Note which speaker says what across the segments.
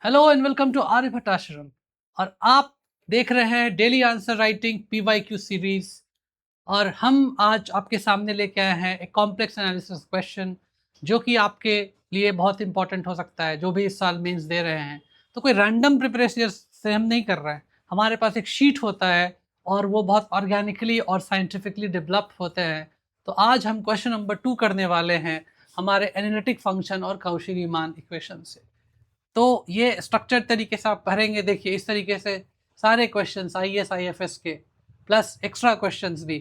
Speaker 1: Hello and welcome to Aryabhatta Ashram. और आप देख रहे हैं daily answer writing PYQ series. और हम आज आपके सामने लेके आए हैं एक कॉम्प्लेक्स एनालिसिस क्वेश्चन जो कि आपके लिए बहुत इंपॉर्टेंट हो सकता है, जो भी इस साल मेंस दे रहे हैं। तो कोई रैंडम प्रिपरेशन से हम नहीं कर रहे हैं, हमारे पास एक शीट होता है और वो बहुत ऑर्गेनिकली और साइंटिफिकली डेवलप होते हैं। तो आज हम क्वेश्चन नंबर 2 करने वाले हैं हमारे एनालिटिक फंक्शन और काउची रीमान इक्वेशन से। तो ये स्ट्रक्चर तरीके से आप पढ़ेंगे। देखिए इस तरीके से सारे क्वेश्चंस IAS IFS के प्लस एक्स्ट्रा क्वेश्चंस भी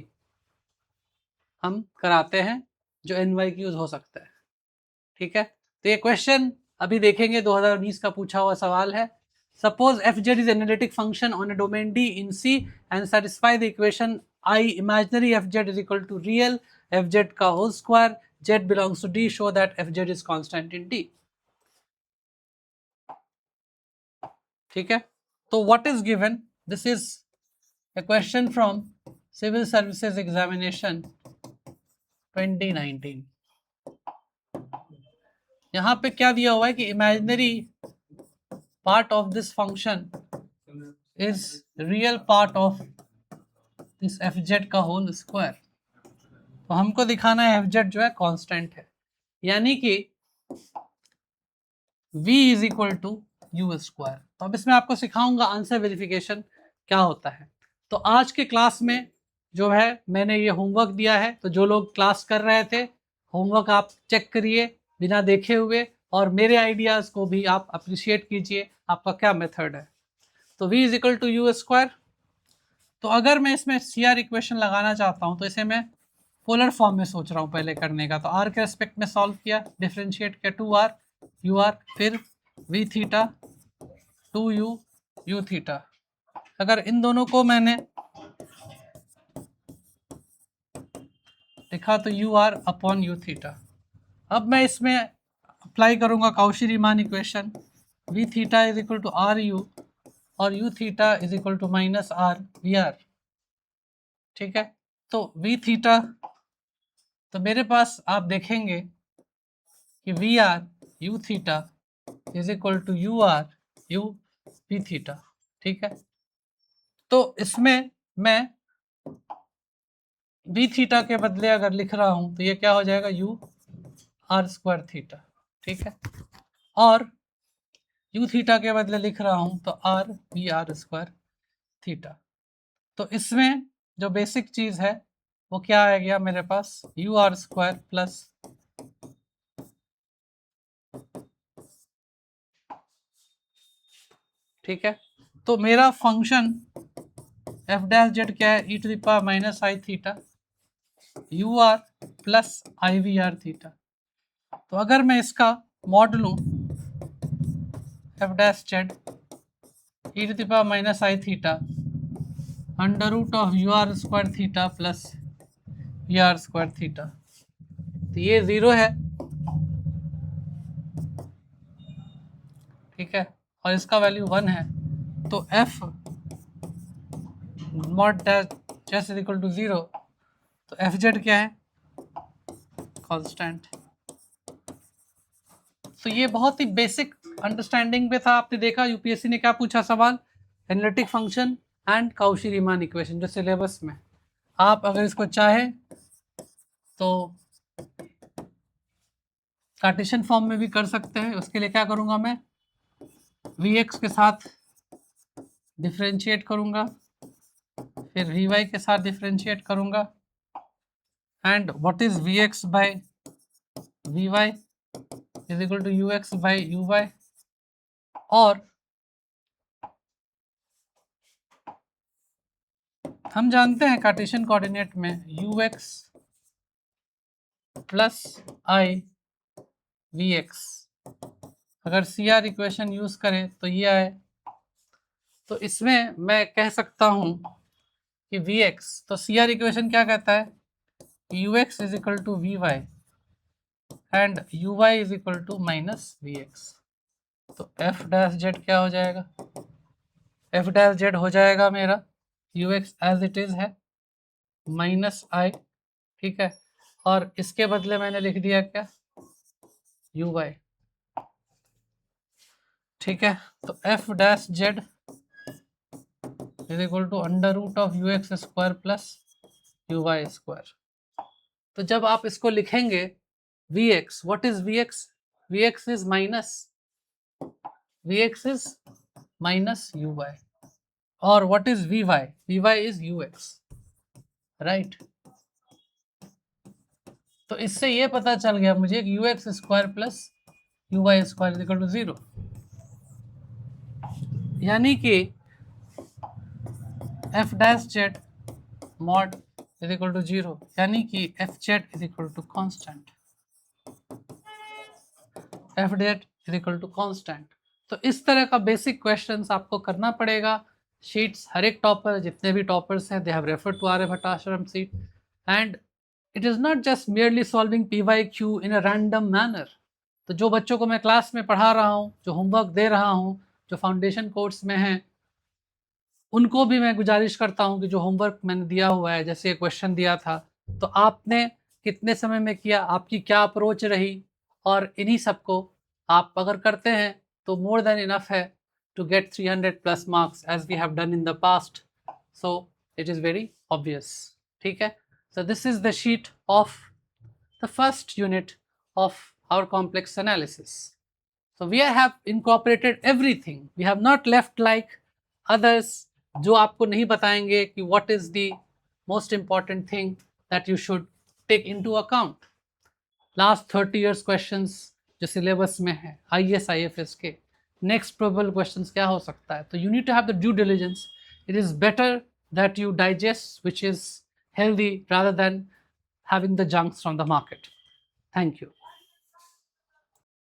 Speaker 1: हम कराते हैं जो NYQs हो सकता है। ठीक है, तो ये क्वेश्चन अभी देखेंगे, 2019 का पूछा हुआ सवाल है। Suppose FZ is analytic function on a domain D in C and satisfy the equation I imaginary FZ is equal to real FZ का whole square, Z belongs to D, show that FZ is constant in D। ठीक है, तो what is given, this is a question from civil services examination 2019। यहाँ पे क्या दिया हुआ है कि imaginary part of this function is real part of this FZ का होल स्क्वायर। तो हमको दिखाना है FZ जो है कांस्टेंट है, यानी कि V is equal to u square. तो अब इसमें आपको सिखाऊंगा आंसर वेरिफिकेशन क्या होता है। तो आज के क्लास में जो है मैंने ये होमवर्क दिया है, तो जो लोग क्लास कर रहे थे होमवर्क आप चेक करिए बिना देखे हुए, और मेरे आइडियाज़ को भी आप अप्रिशिएट कीजिए आपका क्या मेथड है। तो V is equal to u square. तो अगर मैं इसमें CR इक्वेशन लगाना चाहता हूँ तो इसे मैं पोलर फॉर्म में सोच रहा हूँ पहले करने का। तो R के रेस्पेक्ट में सॉल्व किया, डिफ्रेंशिएट किया 2R UR, फिर V theta 2U U theta. अगर इन दोनों को मैंने लिखा तो UR अपॉन U थीटा। अब मैं इसमें अप्लाई करूँगा Cauchy Riemann equation, V theta is equal to RU और U theta is equal to minus R VR। ठीक है, तो V थीटा, तो मेरे पास आप देखेंगे कि VR U theta is equal to UR U V theta. ठीक है, तो इसमें मैं V थीटा के बदले अगर लिख रहा हूं तो ये क्या हो जाएगा U R स्क्वायर थीटा। ठीक है, और U थीटा के बदले लिख रहा हूं तो R V R square theta. तो इसमें जो बेसिक चीज है वो क्या आ गया मेरे पास, U R स्क्वायर प्लस ठीक है, तो मेरा फंक्शन f डैश जेड क्या है, e to the power minus i theta u r plus i v r theta. तो अगर मैं इसका मॉड लूँ f dash z e to the power minus i theta under root of u r square theta plus v r square theta, तो ये 0 है। ठीक है, और इसका वैल्यू 1 है, तो f mod dash is equal to 0, तो एफ जेड क्या है, कांस्टेंट। तो ये बहुत ही बेसिक अंडरस्टैंडिंग पे था। आपने देखा यूपीएससी ने क्या पूछा सवाल, analytic function and Cauchy Riemann equation जो सिलेबस में। आप अगर इसको चाहे तो कार्टेशियन फॉर्म में भी कर सकते हैं। उसके लिए क्या करूँगा, मैं Vx के साथ डिफ्रेंशिएट करूँगा, फिर Vy के साथ डिफ्रेंशिएट करूँगा, and what is Vx by Vy is equal to Ux by Uy। और हम जानते हैं कार्टेशियन कोऑर्डिनेट में Ux प्लस आई Vx, अगर CR इक्वेशन यूज करें तो ये आए। तो इसमें मैं कह सकता हूं कि Vx, तो CR इक्वेशन क्या कहता है, Ux is equal to Vy and Uy is equal to minus Vx। तो f डैश जेड क्या हो जाएगा, f डैश जेड हो जाएगा मेरा Ux एज इट इज है माइनस आई। ठीक है, और इसके बदले मैंने लिख दिया क्या, Uy। ठीक है, तो F dash Z is equal to under root of U X square plus U Y square. तो जब आप इसको लिखेंगे V X, what is V X? V X is minus U Y, और what is V Y? V Y is U X, right. तो इससे ये पता चल गया मुझे कि U X square plus U Y square is equal to 0, यानी कि F dash z mod is equal to 0, यानी कि f z is equal to constant, f z is equal to constant. तो इस तरह का बेसिक क्वेश्चंस आपको करना पड़ेगा। शीट्स हर एक टॉपर, जितने भी टॉपर्स हैं, they have referred to Aryabhatta Ashram seat, and it is not just merely solving PYQ in a random manner. तो जो बच्चों को मैं क्लास में पढ़ा रहा हूँ, जो होमवर्क दे रहा हूँ, जो फाउंडेशन कोर्स में हैं, उनको भी मैं गुजारिश करता हूँ कि जो होमवर्क मैंने दिया हुआ है, जैसे ये क्वेश्चन दिया था, तो आपने कितने समय में किया, आपकी क्या अप्रोच रही, और इन्हीं सबको आप अगर करते हैं तो मोर देन इनफ है to get 300+ marks as we have done in the past. So it is very obvious. ठीक है? So this is the sheet of the first unit of our complex analysis. So we have incorporated everything. We have not left like others जो आपको नहीं बताएंगे कि what is the most important thing that you should take into account. Last 30 years questions जो syllabus में है IAS IFS के, next probable questions क्या हो सकता है? तो you need to have the due diligence. It is better that you digest which is healthy rather than having the junks from the market. Thank you.